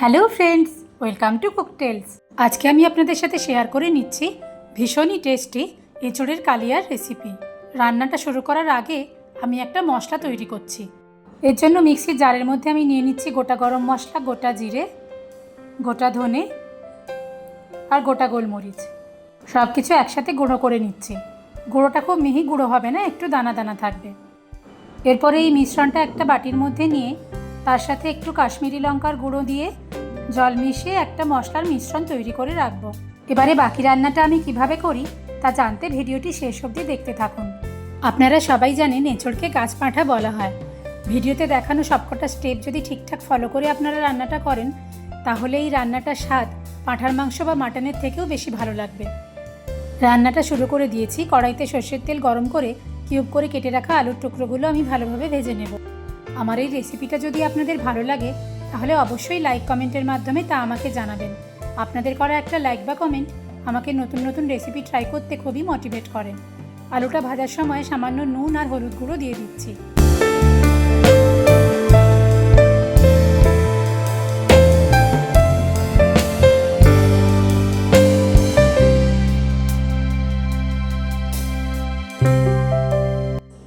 Hello friends, welcome to Cooktales. আজকে আমি আপনাদের সাথে শেয়ার করে নিচ্ছি ভীষণই টেস্টি এঁচোড়ের কালিয়ার রেসিপি। রান্নাটা শুরু করার আগে আমি একটা মশলা তৈরি করছি। এর জন্য মিক্সির জারের মধ্যে আমি নিয়ে নিচ্ছি গোটা গরম মশলা, গোটা জিরে, গোটা ধনে আর গোটা গোলমরিচ। সব কিছু একসাথে গুঁড়ো করে নিচ্ছি। গুঁড়োটা খুব মিহি গুঁড়ো হবে না, একটু দানা দানা থাকবে। এরপরে এই মিশ্রণটা একটা বাটির মধ্যে নিয়ে তার সাথে একটু কাশ্মীরি লঙ্কার গুঁড়ো দিয়ে জল মিশিয়ে একটা মশলার মিশ্রণ তৈরি করে রাখবো। এবারে বাকি রান্নাটা আমি কিভাবে করি তা জানতে ভিডিওটি শেষ অবধি দেখতে থাকুন। আপনারা সবাই জানেন এঁচোড়কে গাছপাঁঠা বলা হয়। ভিডিওতে দেখানো সবকটা স্টেপ যদি ঠিকঠাক ফলো করে আপনারা রান্নাটা করেন তাহলে এই রান্নাটার স্বাদ পাঁঠার মাংস বা মাটনের থেকেও বেশি ভালো লাগবে। রান্নাটা শুরু করে দিয়েছি। কড়াইতে সর্ষের তেল গরম করে কিউব করে কেটে রাখা আলুর টুকরোগুলো আমি ভালোভাবে ভেজে নেব। আমার এই রেসিপিটা যদি আপনাদের ভালো লাগে তাহলে অবশ্যই লাইক কমেন্টের মাধ্যমে তা আমাকে জানাবেন। আপনাদের করা একটা লাইক বা কমেন্ট আমাকে নতুন নতুন রেসিপি ট্রাই করতে খুবই মোটিভেট করে। আলুটা ভাজার সময় সামান্য নুন আর হলুদ গুঁড়ো দিয়ে দিচ্ছি।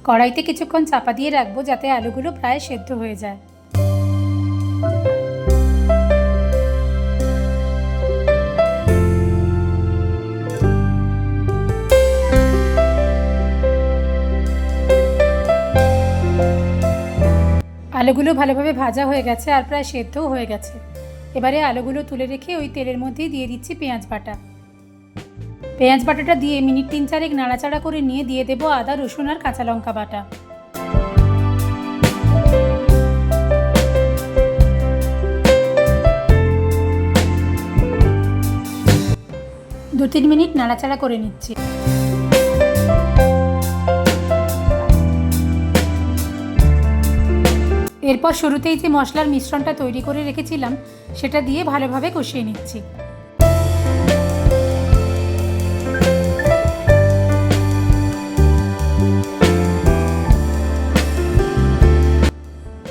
কড়াইতে কিছুক্ষণ চাপা দিয়ে রাখবো যাতে আলুগুলো প্রায় সেদ্ধ হয়ে যায়। আলুগুলো ভালোভাবে ভাজা হয়ে গেছে আর প্রায় সেদ্ধও হয়ে গেছে। এবারে আলুগুলো তুলে রেখে ওই তেলের মধ্যেই দিয়ে দিচ্ছি পেঁয়াজ বাটা। পেঁয়াজ বাটাটা দিয়ে মিনিট 3-4 নাড়াচাড়া করে নিয়ে দিয়ে দেবো আদা, রসুন আর কাঁচা লঙ্কা বাটা। দু 3 মিনিট নাড়াচাড়া করে নিচ্ছি। এরপর শুরুতেই যে মশলার মিশ্রণটা তৈরি করে রেখেছিলাম সেটা দিয়ে ভালোভাবে কষিয়ে নিচ্ছি।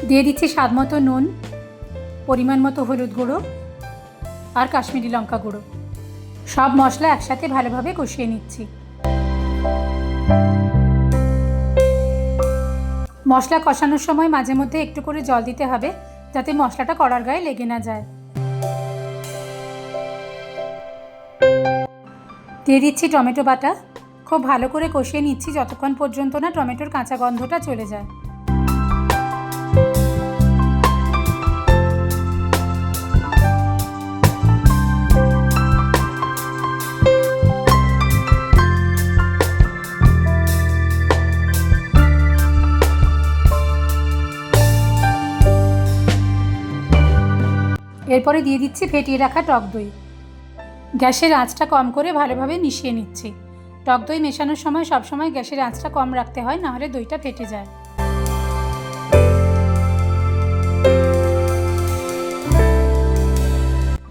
দিয়ে দিচ্ছি স্বাদ মতো নুন, পরিমাণ মতো হলুদ গুঁড়ো আর কাশ্মীরি লঙ্কা গুঁড়ো। সব মশলা একসাথে ভালোভাবে কষিয়ে নিচ্ছি। মশলা কষানোর সময় মাঝে মধ্যে একটু করে জল দিতে হবে যাতে মশলাটা কড়ার গায়ে লেগে না যায়। দিয়ে দিচ্ছি টমেটো বাটা। খুব ভালো করে কষিয়ে নিচ্ছি যতক্ষণ পর্যন্ত না টমেটোর কাঁচা গন্ধটা চলে যায়। এরপরে দিয়ে দিচ্ছি ফেটিয়ে রাখা টক দই। গ্যাসের আঁচটা কম করে ভালোভাবে মিশিয়ে নিচ্ছি। টক দই মেশানোর সময় সবসময় গ্যাসের আঁচটা কম রাখতে হয়, নাহলে দইটা ফেটে যায়।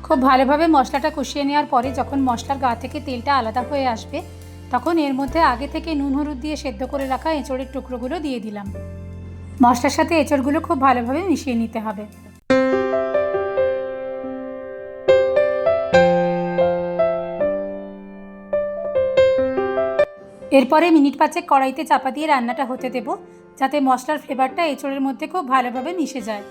খুব ভালোভাবে মশলাটা কষিয়ে নেওয়ার পরে যখন মশলার গা থেকে তেলটা আলাদা হয়ে আসবে তখন এর মধ্যে আগে থেকে নুন হলুদ দিয়ে সেদ্ধ করে রাখা এঁচোড়ের টুকরোগুলো দিয়ে দিলাম। মশলার সাথে এঁচোড়গুলো খুব ভালোভাবে মিশিয়ে নিতে হবে। এরপরে মিনিট 5 কড়াইতে চাপা দিয়ে রান্নাটা হতে দেব যাতে মশলার ফ্লেভারটা এঁচোড়ের মধ্যে খুব ভালোভাবে মিশে যায়।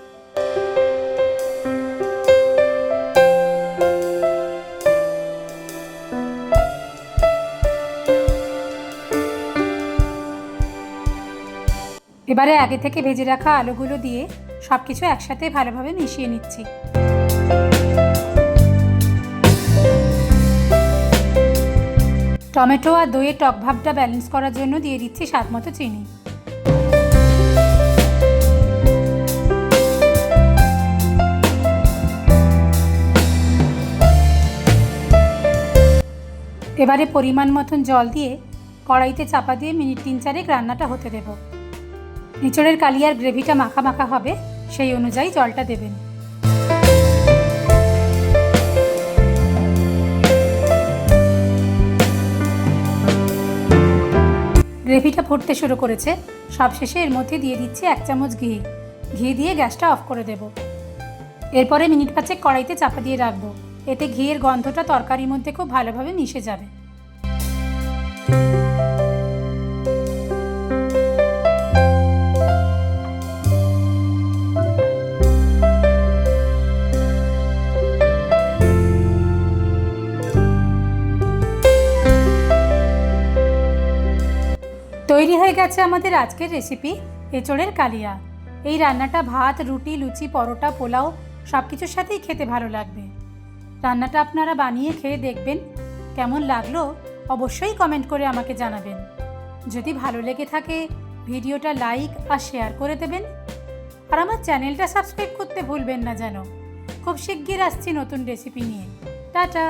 এবারে আগে থেকে ভেজে রাখা আলুগুলো দিয়ে সব কিছু একসাথে ভালোভাবে মিশিয়ে নিচ্ছি। টমেটো আর দইয়ের টক ভাবটা ব্যালেন্স করার জন্য দিয়ে দিচ্ছি স্বাদ মতো চিনি। এবারে পরিমাণ মতন জল দিয়ে কড়াইতে চাপা দিয়ে মিনিট 3-4 রান্নাটা হতে দেব। এঁচোড়ের কালিয়ার গ্রেভিটা মাখা মাখা হবে, সেই অনুযায়ী জলটা দেবেন। গ্রেভিটা ফুটতে শুরু করেছে। সবশেষে এর মধ্যে দিয়ে দিচ্ছি 1 চামচ ঘি। ঘি দিয়ে গ্যাসটা অফ করে দেব। এরপরে মিনিট 5 কড়াইতে চাপা দিয়ে রাখবো। এতে ঘিয়ের গন্ধটা তরকারির মধ্যে খুব ভালোভাবে মিশে যাবে। তৈরি হয়ে গেছে আমাদের আজকের রেসিপি এঁচোড়ের কালিয়া। এই রান্নাটা ভাত, রুটি, লুচি, পরোটা, পোলাও সব কিছুর সাথেই খেতে ভালো লাগবে। রান্নাটা আপনারা বানিয়ে খেয়ে দেখবেন, কেমন লাগলো অবশ্যই কমেন্ট করে আমাকে জানাবেন। যদি ভালো লেগে থাকে ভিডিওটা লাইক আর শেয়ার করে দেবেন, আর আমার চ্যানেলটা সাবস্ক্রাইব করতে ভুলবেন না যেন। খুব শিগগির আসছি নতুন রেসিপি নিয়ে। টাটা।